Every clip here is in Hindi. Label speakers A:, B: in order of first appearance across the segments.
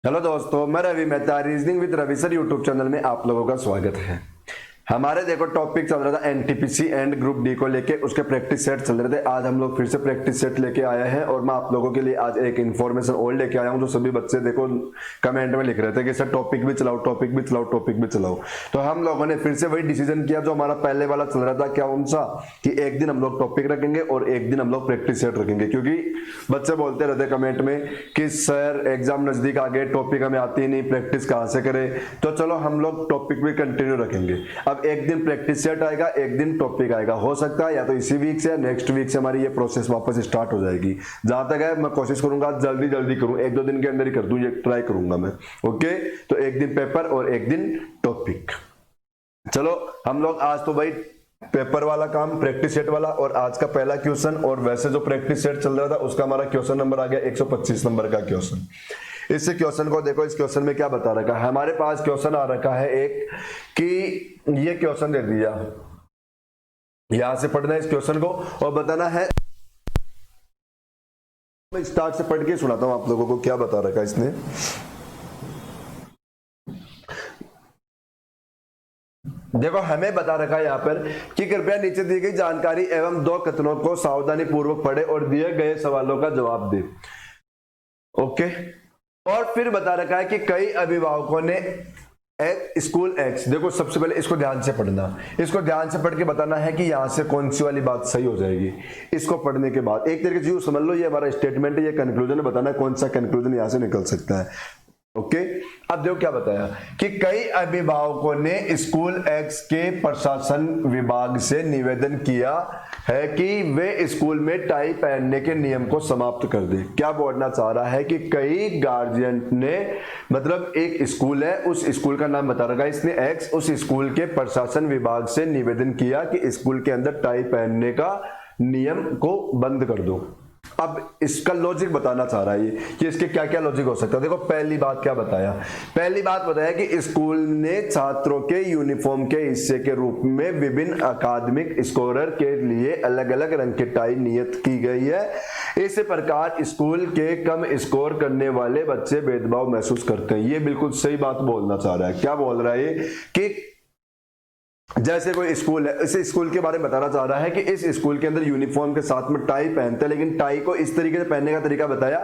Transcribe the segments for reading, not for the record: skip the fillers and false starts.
A: हेलो दोस्तों, मैं Ravi Mehta reasoning with Ravi sir YouTube channel में आप लोगों का स्वागत है। हमारे देखो टॉपिक चल रहा था एनटीपीसी एंड ग्रुप डी को लेके, उसके प्रैक्टिस सेट चल रहे थे। आज हम लोग फिर से प्रैक्टिस सेट लेके आए हैं और मैं आप लोगों के लिए आज एक इन्फॉर्मेशन और लेके आया हूं जो सभी बच्चे देखो कमेंट में लिख रहे थे कि सर टॉपिक भी चलाओ, टॉपिक भी चलाओ, टॉपिक भी चलाओ। तो हम लोगों ने फिर से वही डिसीजन किया जो हमारा पहले वाला चल रहा था, क्या उनसा कि एक दिन हम लोग टॉपिक रखेंगे और एक दिन हम लोग प्रैक्टिस सेट रखेंगे, क्योंकि बच्चे बोलते रहते कमेंट में कि सर एग्जाम नजदीक आ गए, टॉपिक हमें आती नहीं, प्रैक्टिस कहाँ से करें। तो चलो हम लोग टॉपिक भी कंटिन्यू रखेंगे। अब एक दिन प्रैक्टिस सेट आएगा, एक दिन टॉपिक आएगा। हो सकता है या तो इसी वीक से या नेक्स्ट वीक से हमारी ये प्रोसेस वापस स्टार्ट हो जाएगी। जहां तक है मैं कोशिश करूंगा जल्दी जल्दी करूं, एक दो दिन के अंदर ही कर दूं, ये ट्राई करूंगा मैं। ओके, तो एक दिन पेपर और एक दिन टॉपिक। चलो हम लोग आज तो भाई पेपर वाला काम, प्रैक्टिस सेट वाला, और आज का पहला क्वेश्चन, और वैसे जो प्रैक्टिस सेट चल रहा था उसका हमारा क्वेश्चन नंबर आ गया 125 नंबर का क्वेश्चन। इस क्वेश्चन को देखो, इस क्वेश्चन में क्या बता रखा है हमारे पास। क्वेश्चन आ रखा है एक कि ये क्वेश्चन दे दिया, यहां से पढ़ना है इस क्वेश्चन को और बताना है। मैं स्टार्ट से पढ़ के सुनाता हूं आप लोगों को क्या बता रखा है इसने। देखो हमें बता रखा है यहाँ पर कि कृपया नीचे दी गई जानकारी एवं दो कथनों को सावधानी पूर्वक पढ़े और दिए गए सवालों का जवाब दे। ओके, और फिर बता रखा है कि कई अभिभावकों ने स्कूल एक्स, देखो सबसे पहले इसको ध्यान से पढ़ना, इसको ध्यान से पढ़ के बताना है कि यहां से कौन सी वाली बात सही हो जाएगी। इसको पढ़ने के बाद एक तरीके से यूं समझ लो ये हमारा स्टेटमेंट है, ये कंक्लूजन है, बताना है कौन सा कंक्लूजन यहां से निकल सकता है। ओके, अब देखो क्या बताया कि कई अभिभावकों ने स्कूल एक्स के प्रशासन विभाग से निवेदन किया है कि वे स्कूल में टाई पहनने के नियम को समाप्त कर दे। क्या बोलना चाह रहा है कि कई गार्जियन ने, मतलब एक स्कूल है, उस स्कूल का नाम बता रखा है इसने एक्स, उस स्कूल के प्रशासन विभाग से निवेदन किया कि स्कूल के अंदर टाई पहनने का नियम को बंद कर दो। अब इसका लॉजिक बताना चाह रहा है ये कि इसके क्या क्या लॉजिक हो सकता है। देखो पहली बात क्या बताया, पहली बात बताया कि स्कूल ने छात्रों के यूनिफॉर्म के हिस्से के रूप में विभिन्न अकादमिक स्कोरर के लिए अलग अलग रंग की टाई नियत की गई है। इस प्रकार स्कूल के कम स्कोर करने वाले बच्चे भेदभाव महसूस करते हैं। ये बिल्कुल सही बात बोलना चाह रहा है। क्या बोल रहा है कि जैसे कोई स्कूल है, इस स्कूल के बारे में बताना चाह रहा है कि इस स्कूल के अंदर यूनिफॉर्म के साथ में टाई पहनते हैं, लेकिन टाई को इस तरीके से पहनने का तरीका बताया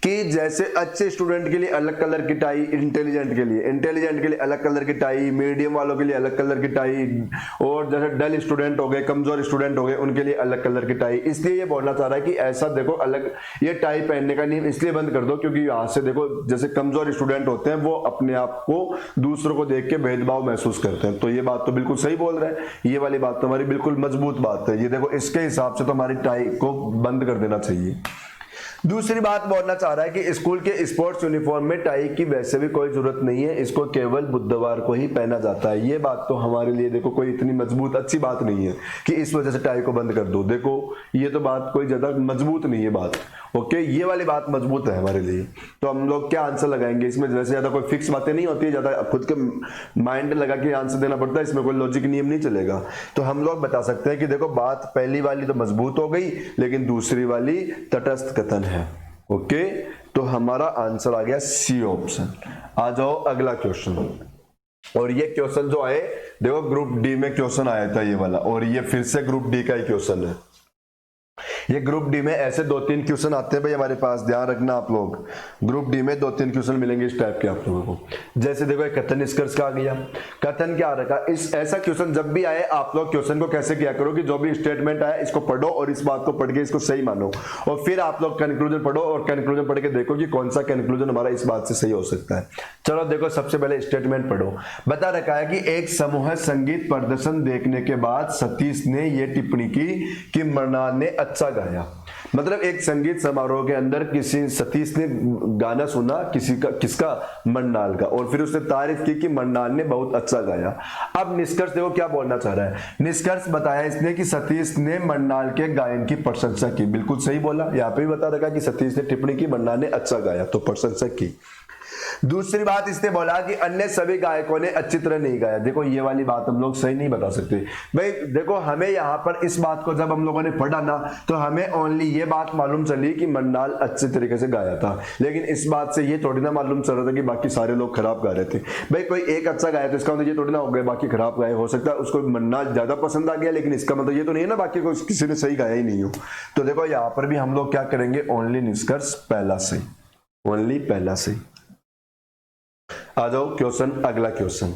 A: कि जैसे अच्छे स्टूडेंट के लिए अलग कलर की टाई, इंटेलिजेंट के लिए अलग कलर की टाई, मीडियम वालों के लिए अलग कलर की टाई, और जैसे डल स्टूडेंट हो गए, कमजोर स्टूडेंट हो गए, उनके लिए अलग कलर की टाई। इसलिए ये बोलना चाह रहा है कि ऐसा देखो अलग ये टाई पहनने का नियम इसलिए बंद कर दो क्योंकि यहां से देखो जैसे कमजोर स्टूडेंट होते हैं वो अपने आप को दूसरों को देख के भेदभाव महसूस करते हैं। तो ये बात तो बिल्कुल सही बोल रहा है, ये वाली बात तो हमारी बिल्कुल मजबूत बात है। ये देखो इसके हिसाब से तो हमारी टाई को बंद कर देना चाहिए। दूसरी बात बोलना चाह रहा है कि स्कूल के स्पोर्ट्स यूनिफॉर्म में टाई की वैसे भी कोई जरूरत नहीं है, इसको केवल बुधवार को ही पहना जाता है। ये बात तो हमारे लिए देखो कोई इतनी मजबूत अच्छी बात नहीं है कि इस वजह से टाई को बंद कर दो। देखो ये तो बात कोई ज्यादा मजबूत नहीं है बात। ओके, ये वाली बात मजबूत है हमारे लिए। तो हम लोग क्या आंसर लगाएंगे इसमें, जैसे ज्यादा कोई फिक्स बातें नहीं होती है, ज्यादा खुद के माइंड लगा के आंसर देना पड़ता है, इसमें कोई लॉजिक नियम नहीं चलेगा। तो हम लोग बता सकते हैं कि देखो बात पहली वाली तो मजबूत हो गई, लेकिन दूसरी वाली तटस्थ कथन है। ओके, तो हमारा आंसर आ गया सी ऑप्शन। आ जाओ अगला क्वेश्चन। और ये क्वेश्चन जो आए देखो ग्रुप डी में क्वेश्चन आया था ये वाला, और ये फिर से ग्रुप डी का ही क्वेश्चन है। ये ग्रुप डी में ऐसे दो तीन क्वेश्चन आते हैं भाई हमारे पास, ध्यान रखना आप लोग। ग्रुप डी में दो तीन क्वेश्चन मिलेंगे इस टाइप के आप लोगों को। जैसे देखो एक कथन निष्कर्ष का आ गया, कथन क्या आ रखा, इस ऐसा क्वेश्चन जब भी आए आप लोग क्वेश्चन को कैसे किया करो कि जो भी स्टेटमेंट आए इसको पढ़ो और इस बात को पढ़ के इसको सही मानो, और फिर आप लोग कंक्लूजन पढ़ो और कंक्लूजन पढ़ के देखो कि कौन सा कंक्लूजन हमारा इस बात से सही हो सकता है। चलो देखो सबसे पहले स्टेटमेंट पढ़ो। बता रखा है कि एक समूह संगीत प्रदर्शन देखने के बाद सतीश ने यह टिप्पणी की कि मृणाल ने अच्छा गाया। मतलब एक संगीत समारोह के अंदर किसी सतीश ने गाना सुना, किसका, मन्नाल का, और फिर उसने तारीफ की कि मन्नाल ने बहुत अच्छा गाया। अब निष्कर्ष देखो क्या बोलना चाह रहा है। निष्कर्ष बताया इसने कि सतीश ने मन्नाल के गायन की प्रशंसा की। बिल्कुल सही बोला, यहाँ पे भी बता रखा कि सतीश ने टिप्पणी की मन्नाल ने अच्छा गाया, तो प्रशंसा की। दूसरी बात इसने बोला कि अन्य सभी गायकों ने अच्छी तरह नहीं गाया। देखो ये वाली बात हम लोग सही नहीं बता सकते भाई। देखो हमें यहाँ पर इस बात को जब हम लोगों ने पढ़ा ना तो हमें ओनली ये बात मालूम चली कि मंडाल अच्छे तरीके से गाया था, लेकिन इस बात से ये थोड़ी ना मालूम चल रहा था कि बाकी सारे लोग खराब गा रहे थे। भाई कोई एक अच्छा गाया तो इसका मतलब ये थोड़ी ना हो गया बाकी खराब गाए। हो सकता है उसको मंडाल ज्यादा पसंद आ गया, लेकिन इसका मतलब ये तो नहीं है ना बाकी को किसी ने सही गाया ही नहीं हो। तो देखो यहाँ पर भी हम लोग क्या करेंगे, ओनली निष्कर्ष पहला सही, ओनली पहला सही। आ जाओ क्वेश्चन, अगला क्वेश्चन।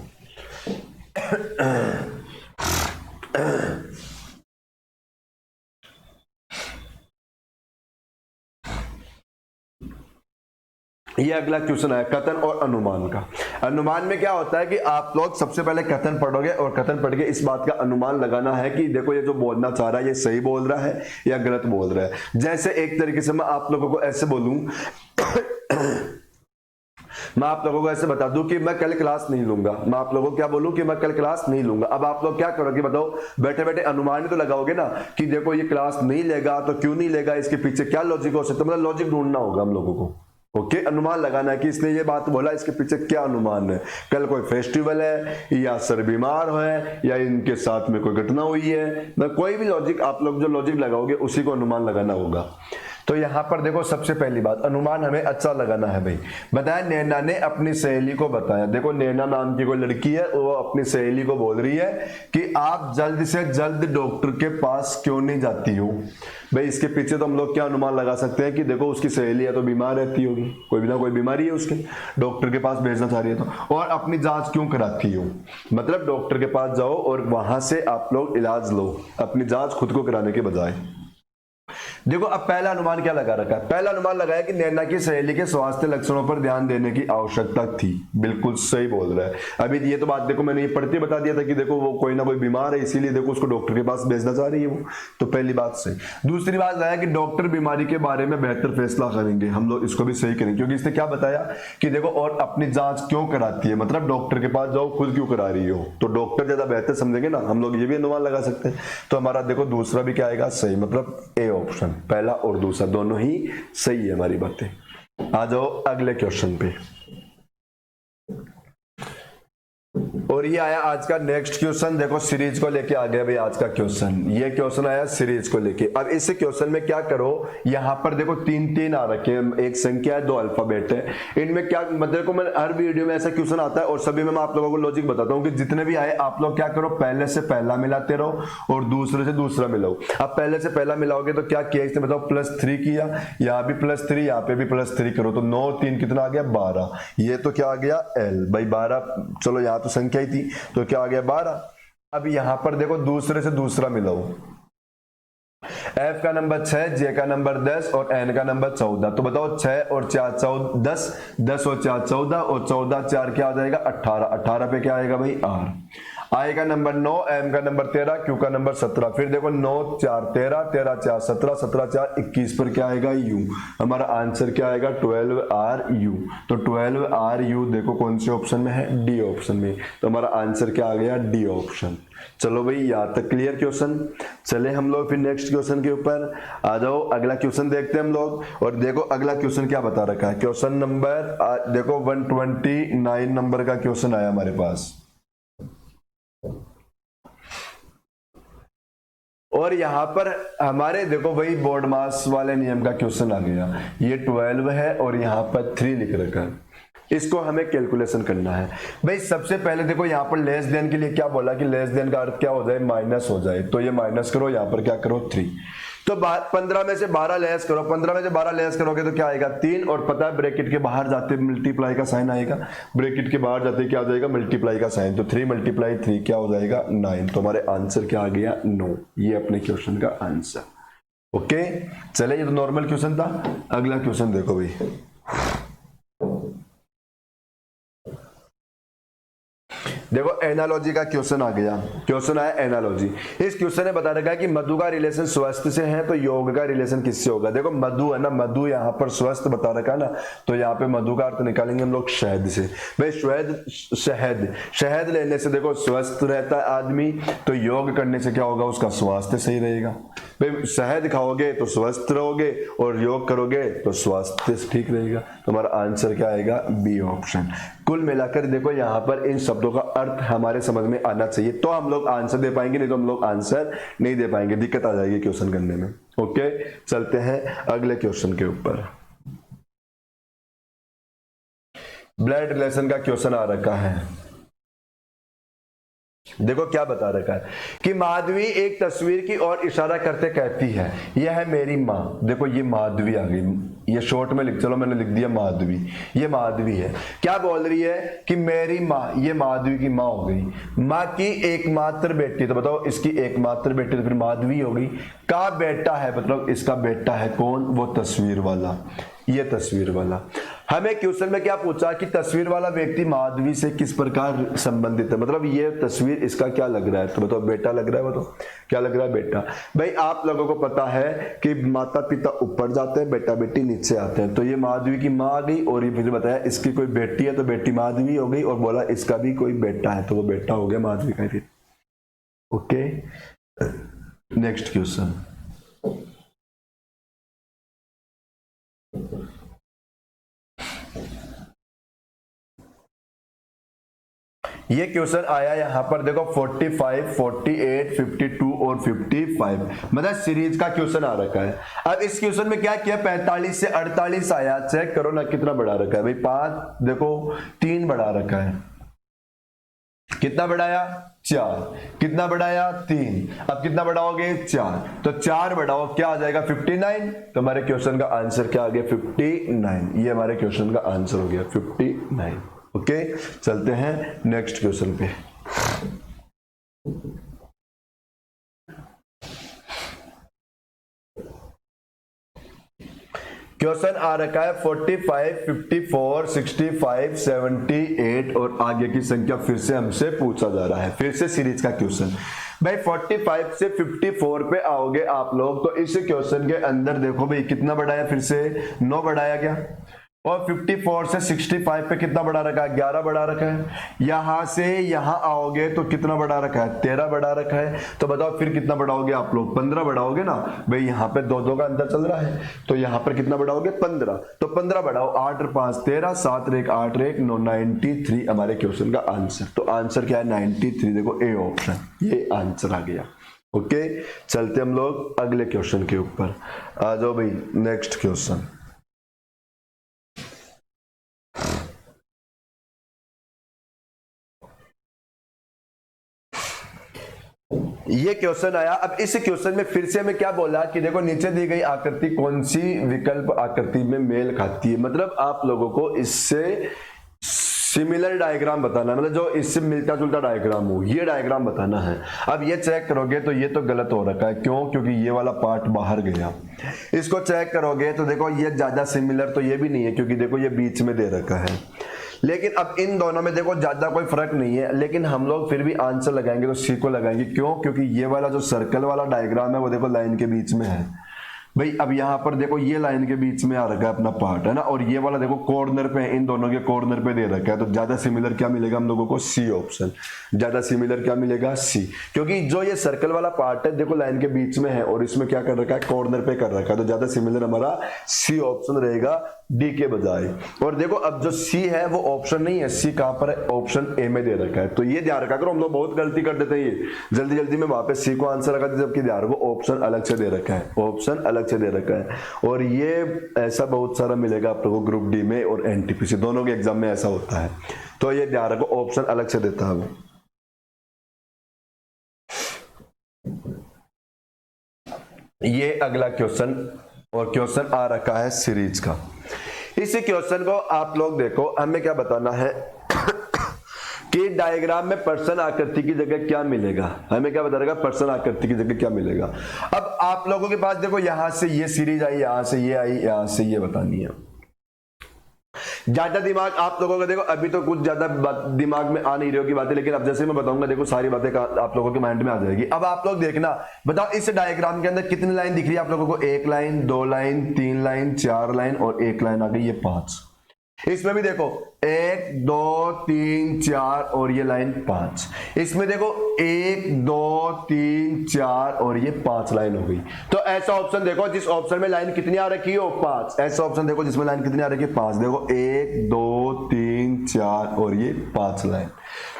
A: ये अगला क्वेश्चन है कथन और अनुमान का। अनुमान में क्या होता है कि आप लोग सबसे पहले कथन पढ़ोगे और कथन पढ़ के इस बात का अनुमान लगाना है कि देखो ये जो बोलना चाह रहा है ये सही बोल रहा है या गलत बोल रहा है। जैसे एक तरीके से मैं आप लोगों को ऐसे बोलूं मैं आप लोगों को ऐसे बता दूं कि मैं कल क्लास नहीं लूंगा, मैं आप लोगों को क्या बोलूं कि मैं कल क्लास नहीं लूंगा। अब आप लोग क्या करोगे बताओ, बैठे बैठे अनुमान ही तो लगाओगे ना कि देखो ये क्लास नहीं लेगा तो क्यों नहीं लेगा, इसके पीछे क्या लॉजिक हो सकता है, मतलब लॉजिक ढूंढना होगा हम लोगों को। ओके, अनुमान लगाना है कि इसने ये बात बोला इसके पीछे क्या अनुमान है, कल कोई फेस्टिवल है या सर बीमार है या इनके साथ में कोई घटना हुई है, मैं कोई भी लॉजिक आप लोग जो लॉजिक लगाओगे उसी को अनुमान लगाना होगा। तो यहां पर देखो सबसे पहली बात अनुमान हमें अच्छा लगाना है भाई। बताया नैना ने अपनी सहेली को बताया। देखो नैना नाम की कोई लड़की है, वो अपनी सहेली को बोल रही है कि आप जल्द से जल्द डॉक्टर के पास क्यों नहीं जाती हो। भाई इसके पीछे तो हम लोग क्या अनुमान लगा सकते हैं कि देखो उसकी सहेली है तो बीमार रहती होगी, कोई ना कोई बीमारी है उसके, डॉक्टर के पास भेजना चाह रही है तो। और अपनी जांच क्यों कराती हो, मतलब डॉक्टर के पास जाओ और वहां से आप लोग इलाज लो, अपनी जांच खुद को कराने के बजाय। देखो अब पहला अनुमान क्या लगा रखा है, पहला अनुमान लगाया कि नैना की सहेली के स्वास्थ्य लक्षणों पर ध्यान देने की आवश्यकता थी। बिल्कुल सही बोल रहा है। अभी ये तो बात देखो मैंने ये पढ़ते बता दिया था कि देखो वो कोई ना कोई बीमार है इसीलिए देखो उसको डॉक्टर के पास भेजना चाह रही है वो, तो पहली बात सही। दूसरी बात लाया कि डॉक्टर बीमारी के बारे में बेहतर फैसला करेंगे, हम लोग इसको भी सही करेंगे क्योंकि इसने क्या बताया कि देखो और अपनी जांच क्यों कराती है, मतलब डॉक्टर के पास जाओ खुद क्यों करा रही हो, तो डॉक्टर ज्यादा बेहतर समझेंगे ना, हम लोग ये भी अनुमान लगा सकते हैं। तो हमारा देखो दूसरा भी क्या आएगा सही, मतलब ए ऑप्शन, पहला और दूसरा दोनों ही सही है हमारी बातें। आ जाओ अगले क्वेश्चन पे। और ये आया आज का नेक्स्ट क्वेश्चन, देखो सीरीज को लेके आ गया भाई आज का क्वेश्चन। ये क्वेश्चन आया सीरीज को लेके। अब इस क्वेश्चन में क्या करो, यहां पर देखो तीन तीन आ रखे हैं, एक संख्या है दो अल्फाबेट है, इनमें क्या मतलब को मैं हर वीडियो में ऐसा क्वेश्चन आता है और सभी में मैं आप लोगों को लॉजिक बताता हूं कि जितने भी आए आप लोग क्या करो पहले से पहला मिलाते रहो और दूसरे से दूसरा मिलाओ। अब पहले से पहला मिलाओगे तो क्या किया इसने बताओ, +3 किया, यहाँ भी +3 यहाँ पे भी +3 करो तो 9 3 कितना आ गया 12। ये तो क्या आ गया L भाई 12, चलो यहाँ तो संख्या थी तो क्या आ गया 12। अब यहां पर देखो दूसरे से दूसरा मिलाओ, F का नंबर 6, J का नंबर 10 और N का नंबर 14। तो बताओ 6 और 4 10, 10 और 4 14 और 14 4 क्या आ जाएगा 18, 18 पे क्या आएगा भाई R। I का नंबर 9, M का नंबर 13, Q का नंबर 17। फिर देखो 9 4 13, 13 4 17, 17 4 21 पर क्या आएगा U। हमारा आंसर क्या आएगा 12RU। तो 12RU देखो कौन से ऑप्शन में है, डी ऑप्शन में। तो हमारा आंसर क्या आ गया डी ऑप्शन। चलो भाई यहाँ तक क्लियर क्वेश्चन। चले हम लोग फिर नेक्स्ट क्वेश्चन के ऊपर आ जाओ, अगला क्वेश्चन देखते हैं हम लोग। और देखो अगला क्वेश्चन क्या बता रखा है, क्वेश्चन नंबर देखो 129 नंबर का क्वेश्चन आया हमारे पास। और यहां पर हमारे देखो भाई बोर्ड मास वाले नियम का क्वेश्चन आ गया। ये 12 है और यहां पर 3 लिख रखा है, इसको हमें कैलकुलेशन करना है। भाई सबसे पहले देखो यहाँ पर लेस देन के लिए क्या बोला कि लेस देन का अर्थ क्या हो जाए माइनस हो जाए, तो ये माइनस करो, यहाँ पर क्या करो 3। तो 15 में से 12 लेस करो, 15 में से 12 लेस करोगे तो क्या आएगा 3। और पता है ब्रैकेट के बाहर जाते मल्टीप्लाई का साइन आएगा, ब्रैकेट के बाहर जाते क्या आ जाएगा मल्टीप्लाई का साइन। तो 3 × 3 क्या हो जाएगा 9। तो हमारे आंसर क्या आ गया 9। ये अपने क्वेश्चन का आंसर। ओके चले, ये तो नॉर्मल क्वेश्चन था। अगला क्वेश्चन देखो भाई, देखो एनालॉजी का क्वेश्चन आ गया। क्वेश्चन आया एनालॉजी। इस क्वेश्चन ने बता रखा है कि मधु का रिलेशन स्वस्थ से है तो योग का रिलेशन किससे होगा। देखो मधु है ना, मधु यहाँ पर स्वस्थ बता रखा है ना, तो यहाँ पे मधु का अर्थ निकालेंगे हम लोग शहद से। भाई शहद लेने से देखो स्वस्थ रहता है आदमी, तो योग करने से क्या होगा उसका स्वास्थ्य सही रहेगा। भाई शहद खाओगे तो स्वस्थ रहोगे और योग करोगे तो स्वास्थ्य ठीक रहेगा। तो हमारा आंसर क्या आएगा, बी ऑप्शन। कुल मिलाकर देखो यहाँ पर इन शब्दों का अर्थ हमारे समझ में आना चाहिए तो हम लोग आंसर दे पाएंगे, नहीं तो हम लोग आंसर नहीं दे पाएंगे, दिक्कत आ जाएगी क्वेश्चन करने में। ओके, चलते हैं अगले क्वेश्चन के ऊपर। ब्लड रिलेशन का क्वेश्चन आ रखा है। देखो क्या बता रखा है कि माधवी एक तस्वीर की ओर इशारा करते कहती है, यह है मेरी माँ। देखो ये माधवी आ गई, ये शॉर्ट में लिख, चलो मैंने लिख दिया माधवी, ये माधवी है। क्या बोल रही है कि मेरी माँ, ये माधवी की माँ हो गई, माँ की एकमात्र बेटी, तो बताओ इसकी एकमात्र बेटी तो फिर माधवी होगी। का बेटा है, मतलब इसका बेटा है कौन, वो तस्वीर वाला, ये तस्वीर वाला। हमें क्वेश्चन में क्या पूछा कि तस्वीर वाला व्यक्ति माधवी से किस प्रकार संबंधित है, मतलब ये तस्वीर इसका क्या लग रहा है, तो बताओ बेटा लग रहा है, बताओ क्या लग रहा है, बेटा। भाई आप लोगों को पता है कि माता पिता ऊपर जाते हैं, बेटा बेटी नीचे आते हैं, तो ये माधवी की माँ आ गई और ये फिर बताया इसकी कोई बेटी है तो बेटी माधवी हो गई, और बोला इसका भी कोई बेटा है तो वो बेटा हो गया माधवी का फिर। Okay, next question. ये क्वेश्चन आया यहां पर देखो 45, 48, 52 और 55, मतलब सीरीज का क्वेश्चन आ रखा है। अब इस क्वेश्चन में क्या किया, 45 से 48 आया, चेक करो ना कितना बढ़ा रखा है भाई, 5 देखो 3 बढ़ा रखा है, कितना बढ़ाया 4, कितना बढ़ाया 3, अब कितना बढ़ाओगे 4, तो 4 बढ़ाओ क्या आ जाएगा 59, तो हमारे क्वेश्चन का आंसर क्या आ गया 59, ये हमारे क्वेश्चन का आंसर हो गया 59। ओके, चलते हैं नेक्स्ट क्वेश्चन पे। क्वेश्चन आ रखा है 45, 54, 65, 78 और आगे की संख्या फिर से हमसे पूछा जा रहा है, फिर से सीरीज का क्वेश्चन। भाई 45 से 54 पे आओगे आप लोग, तो इस क्वेश्चन के अंदर देखो भाई कितना बढ़ाया, फिर से 9 बढ़ाया गया, और 54 से 65 पे कितना बढ़ा रखा है, 11 बढ़ा रखा है। यहां से यहां आओगे तो कितना बढ़ा रखा है, 13 बढ़ा रखा है। तो बताओ फिर कितना बढ़ाओगे आप लोग, 15 बढ़ाओगे ना भाई, यहाँ पे 2-2 का अंतर चल रहा है, तो यहाँ पर कितना बढ़ाओगे 15, तो 15 बढ़ाओ, 8 और 5 13, 7 और 1 8 और 1 9, 93 हमारे क्वेश्चन का आंसर। तो आंसर क्या है 93, देखो ए ऑप्शन, ये आंसर आ गया। ओके, चलते हम लोग अगले क्वेश्चन के ऊपर। आ जाओ भाई नेक्स्ट क्वेश्चन। ये क्वेश्चन आया। अब इस क्वेश्चन में फिर से हमें क्या बोला कि देखो नीचे दी गई आकृति कौन सी विकल्प आकृति में मेल खाती है, मतलब आप लोगों को इससे सिमिलर डायग्राम बताना, मतलब जो इससे मिलता जुलता डायग्राम हो, ये डायग्राम बताना है। अब ये चेक करोगे तो ये तो गलत हो रखा है, क्यों, क्योंकि ये वाला पार्ट बाहर गया। इसको चेक करोगे तो देखो ये ज्यादा सिमिलर तो ये भी नहीं है, क्योंकि देखो ये बीच में दे रखा है। लेकिन अब इन दोनों में देखो ज्यादा कोई फर्क नहीं है, लेकिन हम लोग फिर भी आंसर लगाएंगे तो सी को लगाएंगे, क्यों, क्योंकि ये वाला जो सर्कल वाला डायग्राम है वो देखो लाइन के बीच में है भाई। अब यहाँ पर देखो ये लाइन के बीच में आ रखा है अपना पार्ट, है ना, और ये वाला देखो कॉर्नर पे, इन दोनों के कॉर्नर पे दे रखा है, तो ज्यादा सिमिलर क्या मिलेगा हम लोगों को, सी ऑप्शन। ज्यादा सिमिलर क्या मिलेगा, सी, क्योंकि जो ये सर्कल वाला पार्ट है देखो लाइन के बीच में है और इसमें क्या कर रखा है, कॉर्नर पे कर रखा है, तो ज्यादा सिमिलर हमारा सी ऑप्शन रहेगा डी के बजाय। और देखो अब जो सी है वो ऑप्शन नहीं है, सी कहां पर है, ऑप्शन ए में दे रखा है, तो ये ध्यान रखा करो, हम लोग बहुत गलती कर देते हैं, ये जल्दी जल्दी में वहां पे सी को आंसर लगा देते, जबकि ध्यान वो ऑप्शन अलग से दे रखा है, ऑप्शन अलग से दे रखा है। और ये ऐसा बहुत सारा मिलेगा आप लोगों को ग्रुप डी में और एनटीपीसी दोनों के एग्जाम में ऐसा होता है, तो ये ध्यान रखो ऑप्शन अलग से देता है वो। ये अगला क्वेश्चन, और क्वेश्चन आ रखा है सीरीज का। इस क्वेश्चन को आप लोग देखो, हमें क्या बताना है कि डायग्राम में पर्सन आकृति की जगह क्या मिलेगा, हमें क्या बता रहेगा, पर्सन आकृति की जगह क्या मिलेगा। अब आप लोगों के पास देखो यहां से ये सीरीज आई, यहां से ये आई, यहां से ये बतानी है। ज्यादा दिमाग आप लोगों का देखो अभी तो कुछ ज्यादा दिमाग में आ नहीं रही होगी बातें, लेकिन अब जैसे मैं बताऊंगा देखो सारी बातें आप लोगों के माइंड में आ जाएगी। अब आप लोग देखना, बताओ इस डायग्राम के अंदर कितनी लाइन दिख रही है आप लोगों को, 1 लाइन, 2 लाइन, 3 लाइन, 4 लाइन और 1 लाइन आ गई, ये 5। इसमें भी देखो 1 2 3 4 और ये लाइन 5, इसमें देखो 1 2 3 4 और ये 5 लाइन हो गई। तो ऐसा ऑप्शन देखो जिस ऑप्शन में लाइन कितनी आ रखी हो 5, ऐसा ऑप्शन देखो जिसमें लाइन कितनी आ रखी है 5, देखो 1 2 3 4 और ये 5 लाइन।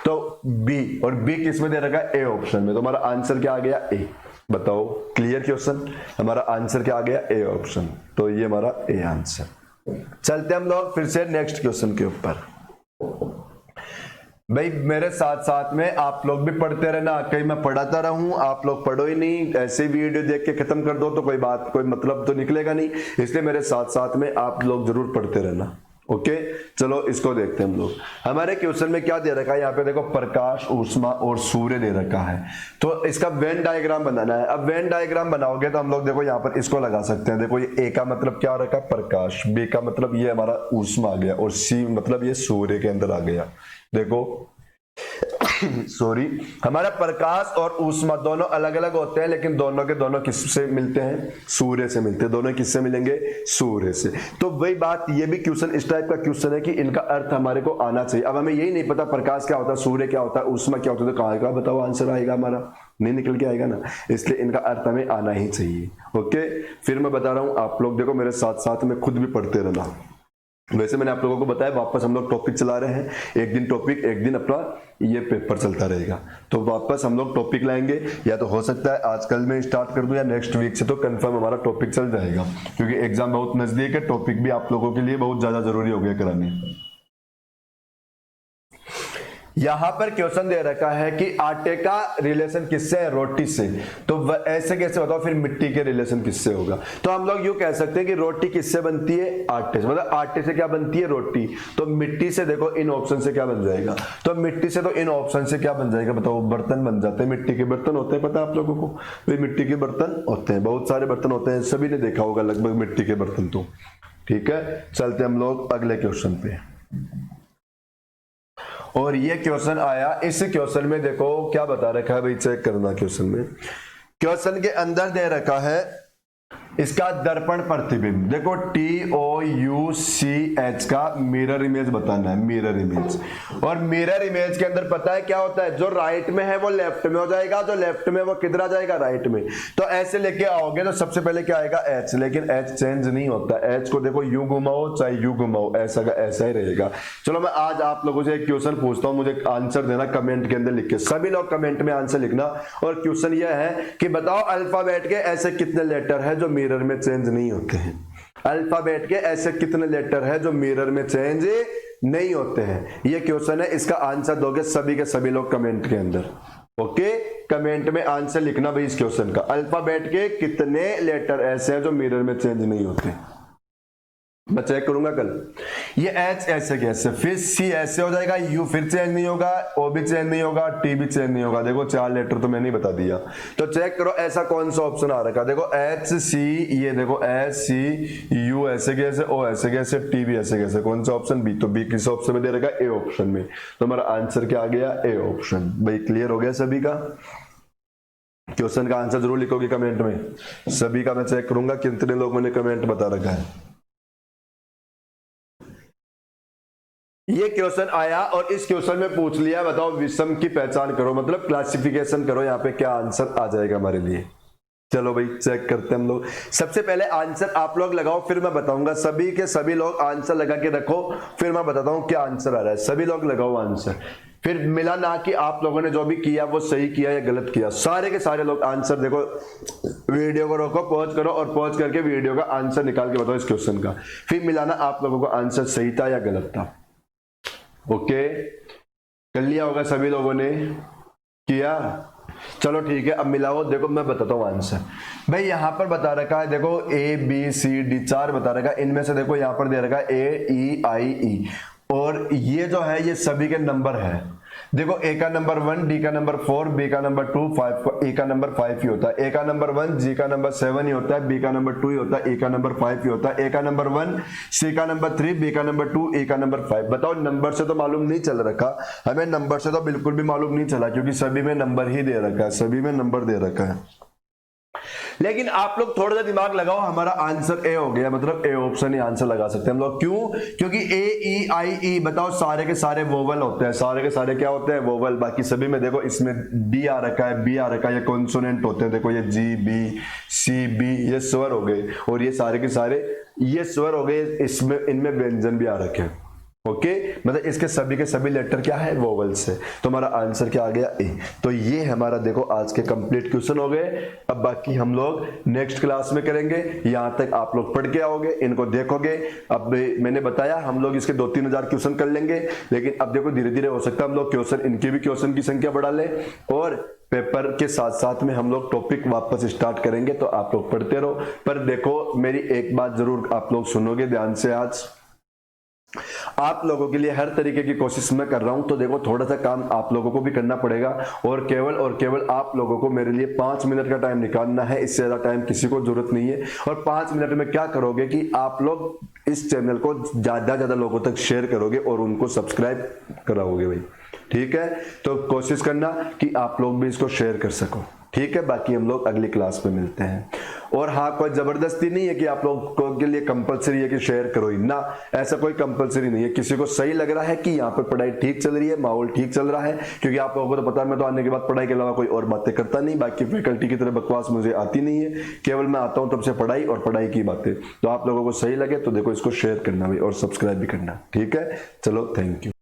A: तो बी, और बी किस में दे रखा है ए ऑप्शन में, तो हमारा आंसर क्या आ गया ए। बताओ क्लियर क्वेश्चन, हमारा आंसर क्या आ गया ए ऑप्शन, तो ये हमारा ए आंसर। चलते हम लोग फिर से नेक्स्ट क्वेश्चन के ऊपर। भाई मेरे साथ साथ में आप लोग भी पढ़ते रहना, कहीं मैं पढ़ाता रहूं आप लोग पढ़ो ही नहीं, ऐसे वीडियो देख के खत्म कर दो तो कोई बात कोई मतलब तो निकलेगा नहीं, इसलिए मेरे साथ साथ में आप लोग जरूर पढ़ते रहना। ओके चलो इसको देखते हैं हम लोग। हमारे क्वेश्चन में क्या दे रखा है, यहाँ पे देखो प्रकाश, ऊष्मा और सूर्य दे रखा है, तो इसका वेन डायग्राम बनाना है। अब वेन डायग्राम बनाओगे तो हम लोग देखो यहाँ पर इसको लगा सकते हैं। देखो ये ए का मतलब क्या रखा प्रकाश, बी का मतलब ये हमारा ऊष्मा आ गया, और सी मतलब ये सूर्य के अंदर आ गया। देखो सॉरी, हमारा प्रकाश और ऊष्मा दोनों अलग अलग होते हैं, लेकिन दोनों के दोनों किससे मिलते हैं, सूर्य से मिलते हैं। दोनों किससे मिलेंगे, सूर्य से। तो वही बात, ये भी क्वेश्चन इस टाइप का क्वेश्चन है कि इनका अर्थ हमारे को आना चाहिए। अब हमें यही नहीं पता प्रकाश क्या होता है, सूर्य क्या होता है, ऊष्मा क्या होता है, तो कहाँ का बताओ आंसर आएगा हमारा, नहीं निकल के आएगा ना, इसलिए इनका अर्थ हमें आना ही चाहिए। ओके फिर मैं बता रहा हूं, आप लोग देखो मेरे साथ साथ में खुद भी पढ़ते रहना। वैसे मैंने आप लोगों को बताया वापस हम लोग टॉपिक चला रहे हैं, एक दिन टॉपिक एक दिन अपना ये पेपर चलता रहेगा, तो वापस हम लोग टॉपिक लाएंगे। या तो हो सकता है आज कल में स्टार्ट कर दूं या नेक्स्ट वीक से तो कंफर्म हमारा टॉपिक चल जाएगा, क्योंकि एग्जाम बहुत नजदीक है, टॉपिक भी आप लोगों के लिए बहुत ज्यादा जरूरी हो गया कराने। यहां पर क्वेश्चन दे रखा है कि आटे का रिलेशन किससे है, रोटी से। तो ऐसे कैसे बताओ फिर मिट्टी के रिलेशन किससे होगा, तो हम लोग यूं कह सकते हैं कि रोटी किससे बनती है, आटे से, मतलब आटे से क्या बनती है, रोटी। तो मिट्टी से देखो इन ऑप्शन से क्या बन जाएगा, तो मिट्टी से तो इन ऑप्शन से क्या बन जाएगा बताओ, बर्तन बन जाते हैं, मिट्टी के बर्तन होते हैं, पता है आप लोगों को, वे मिट्टी के बर्तन होते हैं, बहुत सारे बर्तन होते हैं, सभी ने देखा होगा लगभग मिट्टी के बर्तन। तो ठीक है चलते हम लोग अगले क्वेश्चन पे। और ये क्वेश्चन आया, इस क्वेश्चन में देखो क्या बता रखा है भाई, चेक करना। क्वेश्चन में, क्वेश्चन के अंदर दे रखा है इसका दर्पण प्रतिबिंब। देखो TOUCH का मिरर इमेज बताना है, मिरर इमेज। और मिरर इमेज के अंदर पता है क्या होता है, जो राइट में है वो लेफ्ट में हो जाएगा, जो लेफ्ट में वो किधर आ जाएगा, राइट में। तो ऐसे लेके आओगे तो सबसे पहले क्या आएगा, H, लेकिन H चेंज नहीं होता। H को देखो यू घुमाओ चाहे यू घुमाओ, ऐसा का ऐसा ही रहेगा। चलो मैं आज आप लोगों से एक क्वेश्चन पूछता हूं, मुझे आंसर देना कमेंट के अंदर लिख के, सभी लोग कमेंट में आंसर लिखना। और क्वेश्चन यह है कि बताओ अल्फाबेट के ऐसे कितने लेटर है जो मिरर में चेंज नहीं होते हैं। अल्फाबेट के ऐसे कितने लेटर है जो मिरर में चेंज नहीं होते हैं, ये क्वेश्चन है। इसका आंसर दोगे सभी के सभी लोग कमेंट के अंदर। ओके कमेंट में आंसर लिखना भाई इस क्वेश्चन का, अल्फाबेट के कितने लेटर ऐसे हैं जो मिरर में चेंज नहीं होते। मैं चेक करूंगा कल। ये H ऐसे कैसे, फिर C ऐसे हो जाएगा, U फिर चेंज नहीं होगा, O भी चेंज नहीं होगा, T भी चेंज नहीं होगा। देखो 4 लेटर तो मैंने ही बता दिया, तो चेक करो ऐसा कौन सा ऑप्शन आ रखा। देखो H C, ये देखो H C U ऐसे कैसे, O ऐसे कैसे, T भी ऐसे कैसे, कौन सा ऑप्शन B, तो B किस ऑप्शन में दे रखा, A ऑप्शन में। तो हमारा आंसर क्या आ गया, A ऑप्शन। भाई क्लियर हो गया सभी का, क्वेश्चन का आंसर जरूर लिखोगे कमेंट में सभी का। मैं चेक करूंगा कितने लोगों ने कमेंट बता रखा है। ये क्वेश्चन आया और इस क्वेश्चन में पूछ लिया बताओ विषम की पहचान करो, मतलब क्लासिफिकेशन करो, यहाँ पे क्या आंसर आ जाएगा हमारे लिए। चलो भाई चेक करते हैं हम लोग। सबसे पहले आंसर आप लोग लगाओ, फिर मैं बताऊंगा। सभी के सभी लोग आंसर लगा के रखो, फिर मैं बताता हूं क्या आंसर आ रहा है। सभी लोग लगाओ आंसर, फिर मिला ना कि आप लोगों ने जो भी किया वो सही किया या गलत किया। सारे के सारे लोग आंसर देखो, वीडियो को रोको, पॉज करो और पॉज करके वीडियो का आंसर निकाल के बताओ इस क्वेश्चन का, फिर मिलाना आप लोगों को आंसर सही था या गलत था। ओके कर लिया होगा सभी लोगों ने, किया। चलो ठीक है अब मिलाओ। देखो मैं बताता हूँ आंसर। भाई यहाँ पर बता रखा है, देखो ABCD 4 बता रखा है, इनमें से देखो यहाँ पर दे रखा है AEIE, और ये जो है ये सभी के नंबर है। देखो A का नंबर 1, D का नंबर 4, B का नंबर 2, 5, A का नंबर 5 ही होता है। A का नंबर 1, G का नंबर 7 ही होता है, B का नंबर 2 ही होता है, A का नंबर 5 ही होता है। A का नंबर 1, C का नंबर 3, B का नंबर 2, A का नंबर 5। बताओ नंबर से तो मालूम नहीं चल रखा हमें, नंबर से तो बिल्कुल भी मालूम नहीं चला, क्योंकि सभी में नंबर ही दे रखा है, सभी में नंबर दे रखा है। लेकिन आप लोग थोड़ा सा दिमाग लगाओ, हमारा आंसर ए हो गया, मतलब ए ऑप्शन ही आंसर लगा सकते हैं हम लोग। क्यों? क्योंकि ए ई आई ई बताओ सारे के सारे वोवल होते हैं, सारे के सारे क्या होते हैं? वोवल। बाकी सभी में देखो इसमें डी आ रखा है, बी आ रखा है, ये कॉन्सोनेंट होते हैं। देखो ये जी बी सी बी, ये स्वर हो गए, और ये सारे के सारे ये स्वर हो गए, इसमें इनमें व्यंजन भी आ रखे हैं। ओके मतलब इसके सभी के सभी लेटर क्या है? वोवल्स है। तो हमारा आंसर क्या आ गया? ए। तो ये हमारा देखो आज के कंप्लीट क्वेश्चन हो गए। अब बाकी हम लोग नेक्स्ट क्लास में करेंगे। यहां तक आप लोग पढ़ के आओगे, इनको देखोगे। अब मैंने बताया हम लोग इसके 2-3 हजार क्वेश्चन कर लेंगे, लेकिन अब देखो धीरे धीरे हो सकता है हम लोग क्वेश्चन, इनकी भी क्वेश्चन की संख्या बढ़ा लें, और पेपर के साथ साथ में हम लोग टॉपिक वापस स्टार्ट करेंगे। तो आप लोग पढ़ते रहो। पर देखो मेरी एक बात जरूर आप लोग सुनोगे ध्यान से, आज आप लोगों के लिए हर तरीके की कोशिश मैं कर रहा हूं। तो देखो थोड़ा सा काम आप लोगों को भी करना पड़ेगा, और केवल आप लोगों को मेरे लिए 5 मिनट का टाइम निकालना है। इससे ज्यादा टाइम किसी को जरूरत नहीं है। और 5 मिनट में क्या करोगे कि आप लोग इस चैनल को ज्यादा लोगों तक शेयर करोगे और उनको सब्सक्राइब कराओगे भाई। ठीक है, तो कोशिश करना कि आप लोग भी इसको शेयर कर सको। ठीक है, बाकी हम लोग अगली क्लास में मिलते हैं। और हाँ, कोई जबरदस्ती नहीं है कि आप लोगों के लिए कंपलसरी है कि शेयर करो ही ना, ऐसा कोई कंपलसरी नहीं है। किसी को सही लग रहा है कि यहाँ पर पढ़ाई ठीक चल रही है, माहौल ठीक चल रहा है, क्योंकि आप लोगों को तो पता है मैं तो आने के बाद पढ़ाई के अलावा कोई और बातें करता नहीं। बाकी फैकल्टी की तरह बकवास मुझे आती नहीं है, केवल मैं आता हूँ तब से पढ़ाई और पढ़ाई की बातें। तो आप लोगों को सही लगे तो देखो इसको शेयर करना भी और सब्सक्राइब भी करना। ठीक है, चलो थैंक यू।